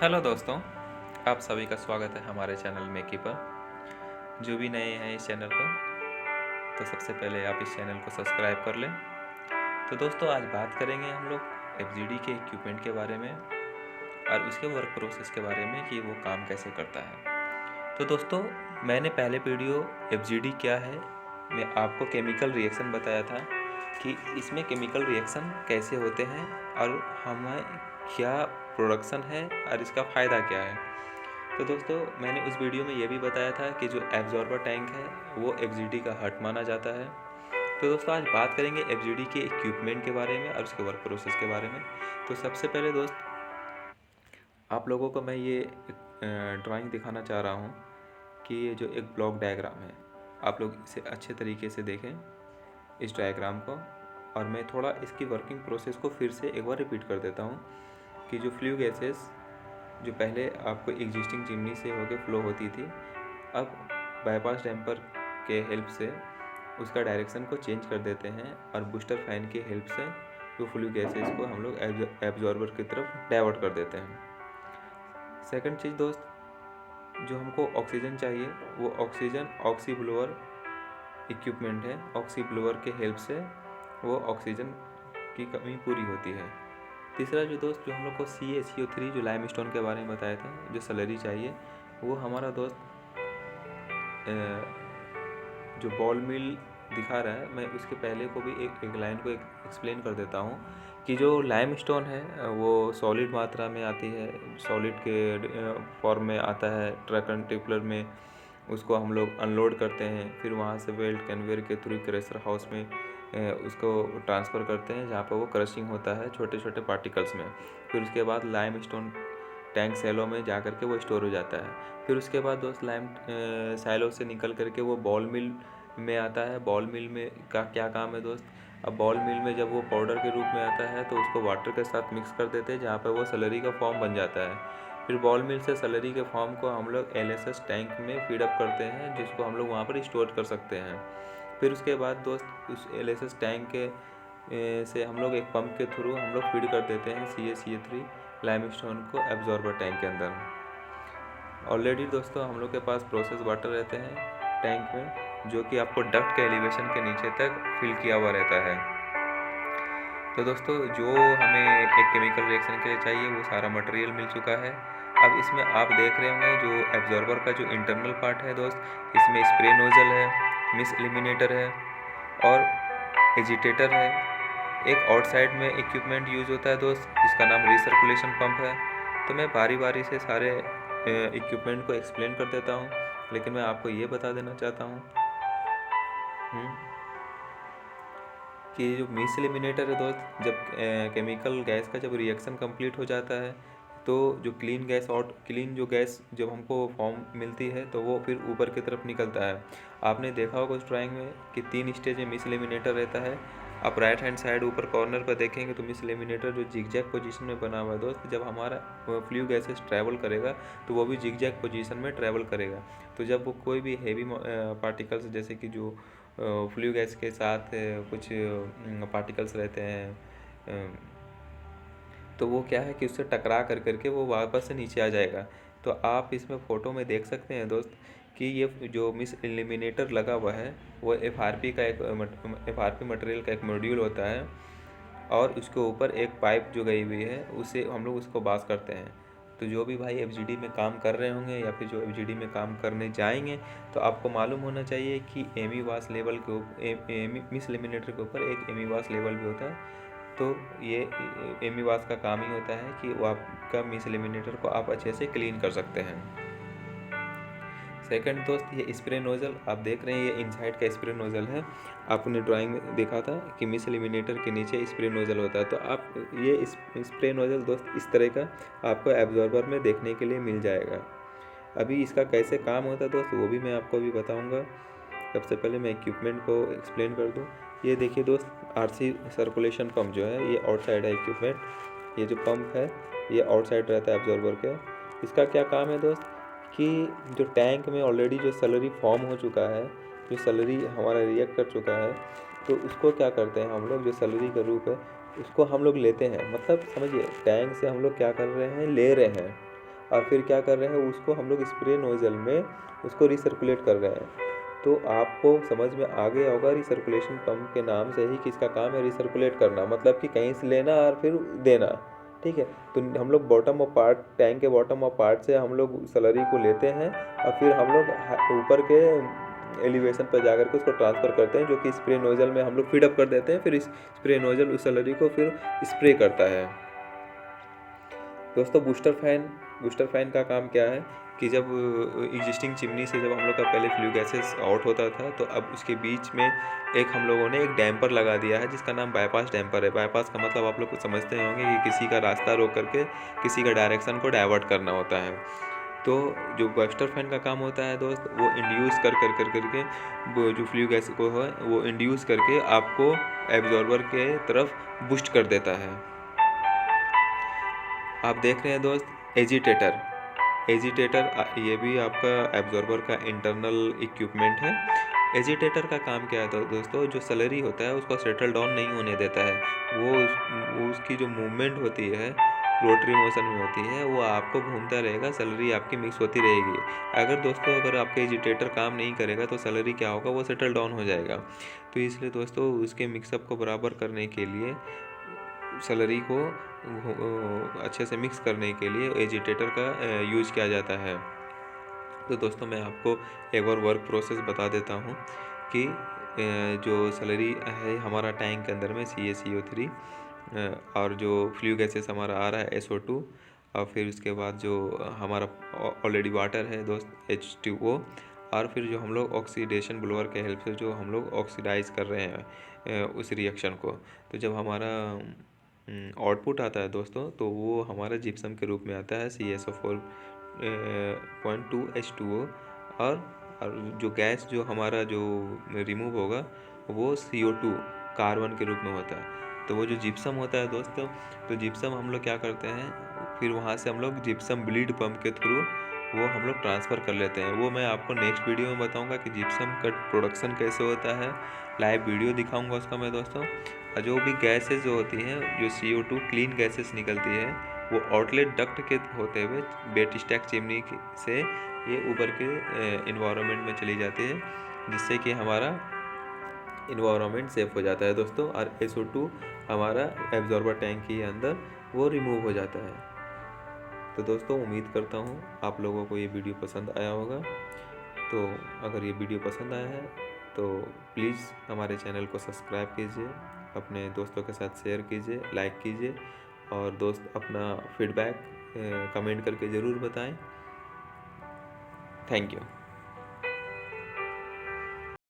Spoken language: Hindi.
हेलो दोस्तों, आप सभी का स्वागत है हमारे चैनल मेकी पर। जो भी नए हैं इस चैनल पर, तो सबसे पहले आप इस चैनल को सब्सक्राइब कर लें। तो दोस्तों, आज बात करेंगे हम लोग एफजीडी के इक्विपमेंट के बारे में और उसके वर्क प्रोसेस के बारे में कि वो काम कैसे करता है। तो दोस्तों, मैंने पहले वीडियो एफजीडी क्या है, मैं आपको केमिकल रिएक्शन बताया था कि इसमें केमिकल रिएक्शन कैसे होते हैं और हमें क्या प्रोडक्शन है और इसका फ़ायदा क्या है। तो दोस्तों, मैंने उस वीडियो में ये भी बताया था कि जो एब्जॉर्बर टैंक है वो एफजीडी का हर्ट माना जाता है। तो दोस्तों, आज बात करेंगे एफजीडी के इक्विपमेंट के बारे में और उसके वर्क प्रोसेस के बारे में। तो सबसे पहले दोस्त, आप लोगों को मैं ये ड्राइंग दिखाना चाह रहा हूँ कि ये जो एक ब्लॉक डायग्राम है, आप लोग इसे अच्छे तरीके से देखें इस डायग्राम को। और मैं थोड़ा इसकी वर्किंग प्रोसेस को फिर से एक बार रिपीट कर देता हूँ कि जो फ्लू गैसेस जो पहले आपको एग्जिस्टिंग चिमनी से होकर फ्लो होती थी, अब बाईपास डैम्पर के हेल्प से उसका डायरेक्शन को चेंज कर देते हैं और बूस्टर फैन की हेल्प से जो फ्लू गैसेस को हम लोग एब्जॉर्बर की तरफ डाइवर्ट कर देते हैं। सेकंड चीज़ दोस्त, जो हमको ऑक्सीजन चाहिए वो ऑक्सीजन ऑक्सी ब्लोअर इक्विपमेंट है। ऑक्सी ब्लोअर के हेल्प से वो ऑक्सीजन की कमी पूरी होती है। तीसरा जो दोस्त, जो हम लोग को CaCO3 जो लाइमस्टोन के बारे में बताया था, जो स्लरी चाहिए, वो हमारा दोस्त जो बॉल मिल दिखा रहा है, मैं उसके पहले को भी एक लाइन को एक्सप्लेन कर देता हूँ कि जो लाइमस्टोन है वो सॉलिड मात्रा में आती है, सॉलिड के फॉर्म में आता है ट्रक एंड टिपलर में। उसको हम लोग अनलोड करते हैं, फिर वहाँ से बेल्ट कन्वेयर के थ्रू क्रेशर हाउस में उसको ट्रांसफ़र करते हैं, जहाँ पर वो क्रशिंग होता है छोटे छोटे पार्टिकल्स में। फिर उसके बाद लाइमस्टोन टैंक सैलो में जा कर के वो स्टोर हो जाता है। फिर उसके बाद दोस्त लाइम सैलो से निकल करके वो बॉल मिल में आता है। बॉल मिल में का क्या काम है दोस्त, अब बॉल मिल में जब वो पाउडर के रूप में आता है तो उसको वाटर के साथ मिक्स कर देते हैं, जहाँ पर वो स्लरी का फॉर्म बन जाता है। फिर बॉल मिल से स्लरी के फॉर्म को हम लोग LSS टैंक में फीड अप करते हैं, जिसको हम लोग वहाँ पर स्टोर कर सकते हैं। फिर उसके बाद दोस्त उस LSS टैंक के से हम लोग एक पंप के थ्रू हम लोग फीड कर देते हैं CaCO3 लाइमस्टोन को एब्जॉर्बर टैंक के अंदर। ऑलरेडी दोस्तों हम लोग के पास प्रोसेस वाटर रहते हैं टैंक में, जो कि आपको डक्ट के एलिवेशन के नीचे तक फिल किया हुआ रहता है। तो दोस्तों, जो हमें एक केमिकल रिएक्शन के लिए चाहिए वो सारा मटेरियल मिल चुका है। अब इसमें आप देख रहे होंगे जो एब्जॉर्बर का जो इंटरनल पार्ट है दोस्त, इसमें स्प्रे नोजल है, मिस एलिमिनेटर है और एजिटेटर है। एक आउटसाइड में इक्विपमेंट यूज़ होता है दोस्त, जिसका नाम रिसर्कुलेशन पंप है। तो मैं बारी बारी से सारे इक्विपमेंट को एक्सप्लेन कर देता हूँ, लेकिन मैं आपको ये बता देना चाहता हूँ कि जो मिस एलिमिनेटर है दोस्त, जब केमिकल गैस का जब रिएक्शन कंप्लीट हो जाता है तो जो क्लीन जो गैस जब हमको फॉर्म मिलती है तो वो फिर ऊपर की तरफ निकलता है। आपने देखा होगा उस ड्राइंग में कि 3 स्टेज में मिस एलिमिनेटर रहता है। आप राइट हैंड साइड ऊपर कॉर्नर पर देखेंगे तो मिस एलिमिनेटर जो जिगजैग पोजीशन में बना हुआ है दोस्त, जब हमारा फ्लू गैसेस ट्रैवल करेगा तो वो भी जिगजैग पोजीशन में ट्रैवल करेगा। तो जब वो कोई भी हेवी पार्टिकल्स, जैसे कि जो फ्लू गैस के साथ कुछ पार्टिकल्स रहते हैं, तो वो क्या है कि उससे टकरा कर करके वो वापस से नीचे आ जाएगा। तो आप इसमें फ़ोटो में देख सकते हैं दोस्त कि ये जो मिस एलिमिनेटर लगा हुआ है वो FRP मटेरियल का एक मॉड्यूल होता है, और उसके ऊपर एक पाइप जो गई हुई है उससे हम लोग उसको पास करते हैं। तो जो भी भाई FGD में काम कर रहे होंगे या फिर जो FGD में काम करने जाएंगे, तो आपको मालूम होना चाहिए कि एमी वास लेवल के मिस एलिमिनेटर के ऊपर एक एमी वास लेवल भी होता है। तो ये एमी वास का काम ही होता है कि वो आपका मिस एलिमिनेटर को आप अच्छे से क्लीन कर सकते हैं। सेकंड दोस्त, ये स्प्रे नोज़ल आप देख रहे हैं, ये इनसाइड का स्प्रे नोज़ल है। आपने ड्राइंग में देखा था कि मिस एलिमिनेटर के नीचे स्प्रे नोज़ल होता है। तो आप ये स्प्रे नोज़ल दोस्त इस तरह का आपको एब्जॉर्बर में देखने के लिए मिल जाएगा। अभी इसका कैसे काम होता है दोस्त, वो भी मैं आपको अभी बताऊँगा। सबसे पहले मैं इक्विपमेंट को एक्सप्लेन कर दूँ। ये देखिए दोस्त, RC सर्कुलेशन पंप जो है ये आउटसाइड है इक्विपमेंट। ये जो पंप है ये आउटसाइड रहता है एब्जॉर्बर के। इसका क्या काम है दोस्त कि जो टैंक में ऑलरेडी जो स्लरी फॉर्म हो चुका है, जो स्लरी हमारा रिएक्ट कर चुका है, तो उसको क्या करते हैं हम लोग, जो स्लरी का रूप है उसको हम लोग लेते हैं। मतलब समझिए, टैंक से हम लोग क्या कर रहे हैं, ले रहे हैं। और फिर क्या कर रहे हैं, उसको हम लोग स्प्रे नोजल में उसको रिसर्कुलेट कर रहे हैं। तो आपको समझ में आ गया होगा रिसर्कुलेशन पंप के नाम से ही किसका काम है, रिसर्कुलेट करना, मतलब कि कहीं से लेना और फिर देना। ठीक है, तो हम लोग बॉटम ऑफ पार्ट, टैंक के बॉटम ऑफ पार्ट से हम लोग स्लरी को लेते हैं और फिर हम लोग ऊपर के एलिवेशन पर जाकर के उसको ट्रांसफ़र करते हैं, जो कि स्प्रे नोजल में हम लोग फीडअप कर देते हैं। फिर इस स्प्रे नोजल उस स्लरी को फिर स्प्रे करता है। दोस्तों बूस्टर फैन का काम क्या है कि जब एग्जिस्टिंग चिमनी से जब हम लोग का पहले फ्लू गैसेस आउट होता था, तो अब उसके बीच में एक हम लोगों ने एक डैम्पर लगा दिया है जिसका नाम बाईपास डैम्पर है। बाईपास का मतलब आप लोग समझते होंगे कि किसी का रास्ता रोक करके किसी का डायरेक्शन को डाइवर्ट करना होता है। तो जो बूस्टर फैन का काम होता है दोस्त, वो इंड्यूस करके वो जो फ्लू गैस को है वो इंड्यूस करके आपको एब्जॉर्बर के तरफ बूस्ट कर देता है। आप देख रहे हैं दोस्त एजिटेटर ये भी आपका एब्जॉर्बर का इंटरनल इक्विपमेंट है। एजिटेटर का काम क्या है दोस्तों, जो स्लरी होता है उसको सेटल डाउन नहीं होने देता है। वो उसकी जो मूवमेंट होती है रोटरी मोशन में होती है, वो आपको घूमता रहेगा, स्लरी आपकी मिक्स होती रहेगी। अगर आपका एजिटेटर काम नहीं करेगा तो स्लरी क्या होगा, वो सेटल डाउन हो जाएगा। तो इसलिए दोस्तों उसके मिक्सअप को बराबर करने के लिए, स्लरी को अच्छे से मिक्स करने के लिए एजिटेटर का यूज किया जाता है। तो दोस्तों मैं आपको एक और वर्क प्रोसेस बता देता हूँ कि जो स्लरी है हमारा टैंक के अंदर में CaCO3 और जो फ्लू गैसेस हमारा आ रहा है SO2, और फिर उसके बाद जो हमारा ऑलरेडी वाटर है दोस्त H2O, और फिर जो हम लोग ऑक्सीडेशन ब्लोअर के हेल्प से जो हम लोग ऑक्सीडाइज कर रहे हैं उस रिएक्शन को। तो जब हमारा आउटपुट आता है दोस्तों, तो वो हमारा जिप्सम के रूप में आता है CaSO4.2H2O, और जो गैस जो हमारा जो रिमूव होगा वो CO2 कार्बन के रूप में होता है। तो वो जो जिप्सम होता है दोस्तों, तो जिप्सम हम लोग क्या करते हैं, फिर वहाँ से हम लोग जिप्सम ब्लीड पंप के थ्रू वो हम लोग ट्रांसफ़र कर लेते हैं। वो मैं आपको नेक्स्ट वीडियो में बताऊंगा कि जिप्सम का प्रोडक्शन कैसे होता है, लाइव वीडियो दिखाऊंगा उसका मैं दोस्तों। और जो भी गैसेस जो होती हैं, जो CO2 क्लीन गैसेस निकलती है, वो आउटलेट डक्ट के होते हुए वेट स्टैक चिमनी से ये ऊपर के इन्वायरमेंट में चली जाती है, जिससे कि हमारा इन्वायरमेंट सेफ हो जाता है दोस्तों। और SO2 हमारा एब्जॉर्बर टैंक के अंदर वो रिमूव हो जाता है। तो दोस्तों उम्मीद करता हूँ आप लोगों को ये वीडियो पसंद आया होगा। तो अगर ये वीडियो पसंद आया है तो प्लीज़ हमारे चैनल को सब्सक्राइब कीजिए, अपने दोस्तों के साथ शेयर कीजिए, लाइक कीजिए, और दोस्त अपना फीडबैक कमेंट करके ज़रूर बताएं। Thank you.